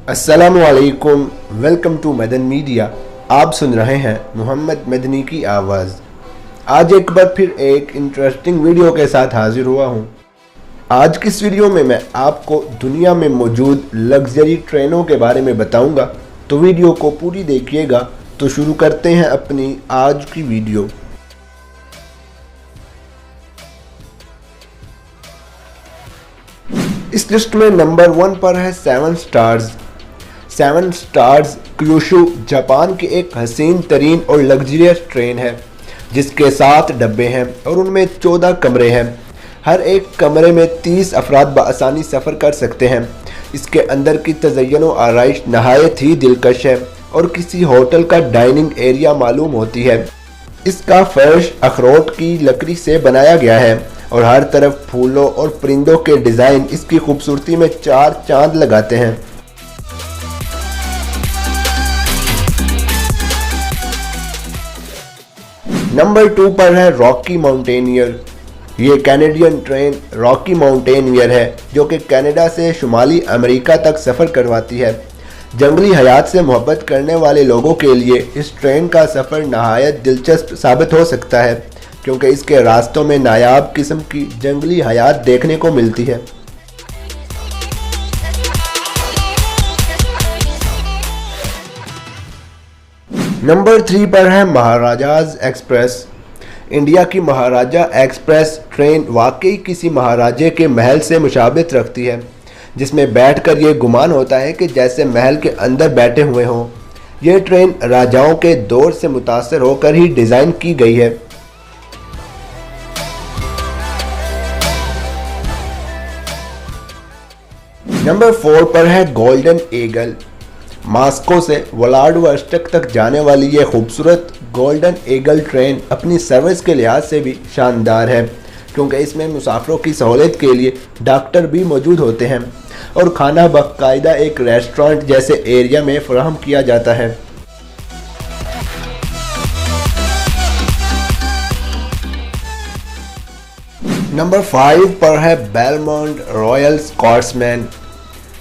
अस्सलामुअलैकुम, welcome to Madan media. आप सुन रहे हैं मोहम्मद मदनी की आवाज़। आज एक बार फिर एक इंटरेस्टिंग वीडियो के साथ हाजिर हुआ हूँ। आज की इस वीडियो में मैं आपको दुनिया में मौजूद लग्जरी ट्रेनों के बारे में बताऊंगा, तो वीडियो को पूरी देखिएगा। तो शुरू करते हैं अपनी आज की वीडियो। इस लिस्ट में नंबर 1 पर है 7 स्टार्स। 7 स्टार्स क्यूशू जापान की एक हसीन तरीन और लग्जरियस ट्रेन है जिसके 7 डब्बे हैं और उनमें 14 कमरे हैं। हर एक कमरे में 30 अफराद बआसानी सफ़र कर सकते हैं। इसके अंदर की तज़य्युन और आराइश नहायत ही दिलकश है और किसी होटल का डाइनिंग एरिया मालूम होती है। इसका फर्श अखरोट की लकड़ी से बनाया गया है और हर तरफ फूलों और परिंदों के डिज़ाइन इसकी खूबसूरती में 4 चांद लगाते हैं। नंबर 2 पर है रॉकी माउंटेनियर। ये कैनेडियन ट्रेन रॉकी माउंटेनियर है जो कि कनाडा से शुमाली अमेरिका तक सफ़र करवाती है। जंगली हयात से मोहब्बत करने वाले लोगों के लिए इस ट्रेन का सफ़र नहायत दिलचस्प साबित हो सकता है क्योंकि इसके रास्तों में नायाब किस्म की जंगली हयात देखने को मिलती है। नंबर 3 पर है महाराजाज एक्सप्रेस। इंडिया की महाराजा एक्सप्रेस ट्रेन वाकई किसी महाराजे के महल से मुशाबित रखती है, जिसमें बैठकर ये गुमान होता है कि जैसे महल के अंदर बैठे हुए हों। यह ट्रेन राजाओं के दौर से मुतासर होकर ही डिज़ाइन की गई है। नंबर 4 पर है गोल्डन ईगल। मॉस्को से व्लादिवोस्टोक तक जाने वाली ये खूबसूरत गोल्डन ईगल ट्रेन अपनी सर्विस के लिहाज से भी शानदार है क्योंकि इसमें मुसाफिरों की सहूलियत के लिए डॉक्टर भी मौजूद होते हैं और खाना बाकायदा एक रेस्टोरेंट जैसे एरिया में फराहम किया जाता है। नंबर 5 पर है बेलमोंट रॉयल स्कॉट्समैन।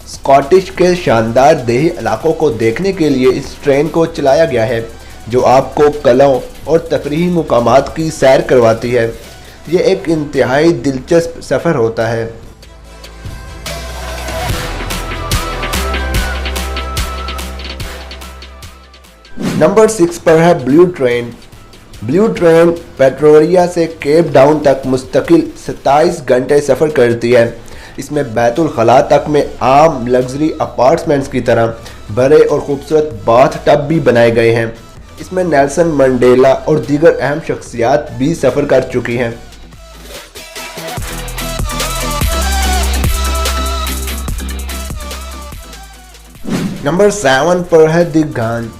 स्कॉटिश के शानदार देही इलाकों को देखने के लिए इस ट्रेन को चलाया गया है जो आपको कलाओं और तफरीही मुकामात की सैर करवाती है। ये एक इंतहाई दिलचस्प सफ़र होता है। नंबर 6 पर है ब्लू ट्रेन। ब्लू ट्रेन पेट्रोरिया से केप टाउन तक मुस्तकिल 27 घंटे सफ़र करती है। इसमें बैतुल खला तक में आम लग्जरी अपार्टमेंट्स की तरह बड़े और खूबसूरत बाथ टब भी बनाए गए हैं। इसमें नेल्सन मंडेला और दीगर अहम शख्सियात भी सफ़र कर चुकी हैं। नंबर 7 पर है दी गान।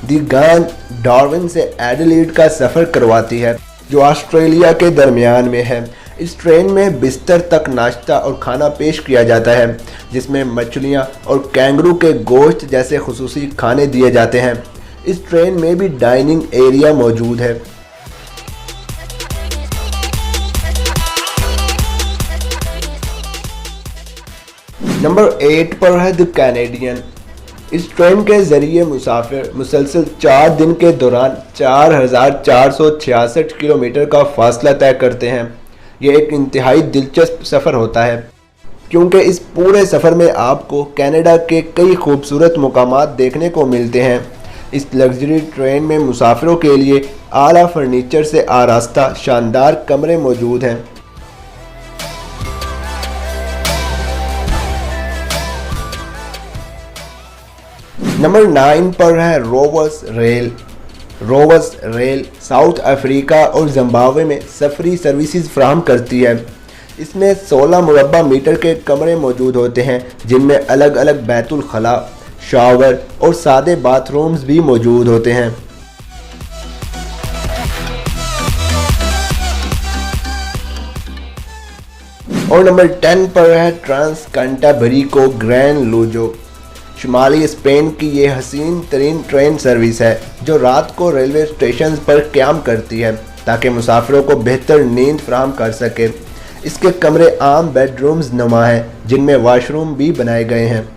दी गान डार्विन से एडिलेड का सफ़र करवाती है जो ऑस्ट्रेलिया के दरमियान में है। इस ट्रेन में बिस्तर तक नाश्ता और खाना पेश किया जाता है जिसमें मछलियाँ और कैंगरू के गोश्त जैसे खुसूसी खाने दिए जाते हैं। इस ट्रेन में भी डाइनिंग एरिया मौजूद है। नंबर 8 पर है द कैनेडियन। इस ट्रेन के ज़रिए मुसाफिर मुसलसल 4 दिन के दौरान 4466 किलोमीटर का फासला तय करते हैं। ये एक इंतहाई दिलचस्प सफ़र होता है क्योंकि इस पूरे सफ़र में आपको कनाडा के कई खूबसूरत मुकामात देखने को मिलते हैं। इस लग्जरी ट्रेन में मुसाफिरों के लिए आला फर्नीचर से आरास्ता शानदार कमरे मौजूद हैं। नंबर 9 पर है rovers rail. Rovers rail South Africa और जिम्बाब्वे में सफरी सर्विसेज फ्राहम करती है। इसमें 16 मुरब्बा मीटर के कमरे मौजूद होते हैं जिनमें अलग अलग बैतुल खला, शावर और सादे बाथरूम्स भी मौजूद होते हैं। और नंबर 10 पर है ट्रांस कैंटरबरी ग्रैंड लूजो। शुमाली स्पेन की ये हसीन तरीन ट्रेन सर्विस है जो रात को रेलवे स्टेशन पर क़याम करती है ताकि मुसाफिरों को बेहतर नींद फराहम कर सके। इसके कमरे आम बेडरूम्स नुमा हैं जिनमें वाशरूम भी बनाए गए हैं।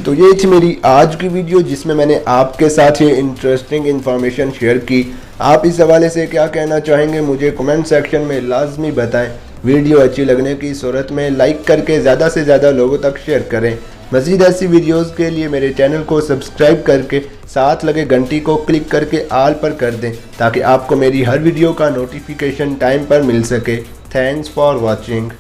तो ये थी मेरी आज की वीडियो जिसमें मैंने आपके साथ ये इंटरेस्टिंग इन्फॉर्मेशन शेयर की। आप इस हवाले से क्या कहना चाहेंगे मुझे कमेंट सेक्शन में लाजमी बताएं। वीडियो अच्छी लगने की सूरत में लाइक करके ज़्यादा से ज़्यादा लोगों तक शेयर करें। मज़ीद ऐसी वीडियोस के लिए मेरे चैनल को सब्सक्राइब करके साथ लगे घंटी को क्लिक करके आल पर कर दें ताकि आपको मेरी हर वीडियो का नोटिफिकेशन टाइम पर मिल सके। Thanks for watching.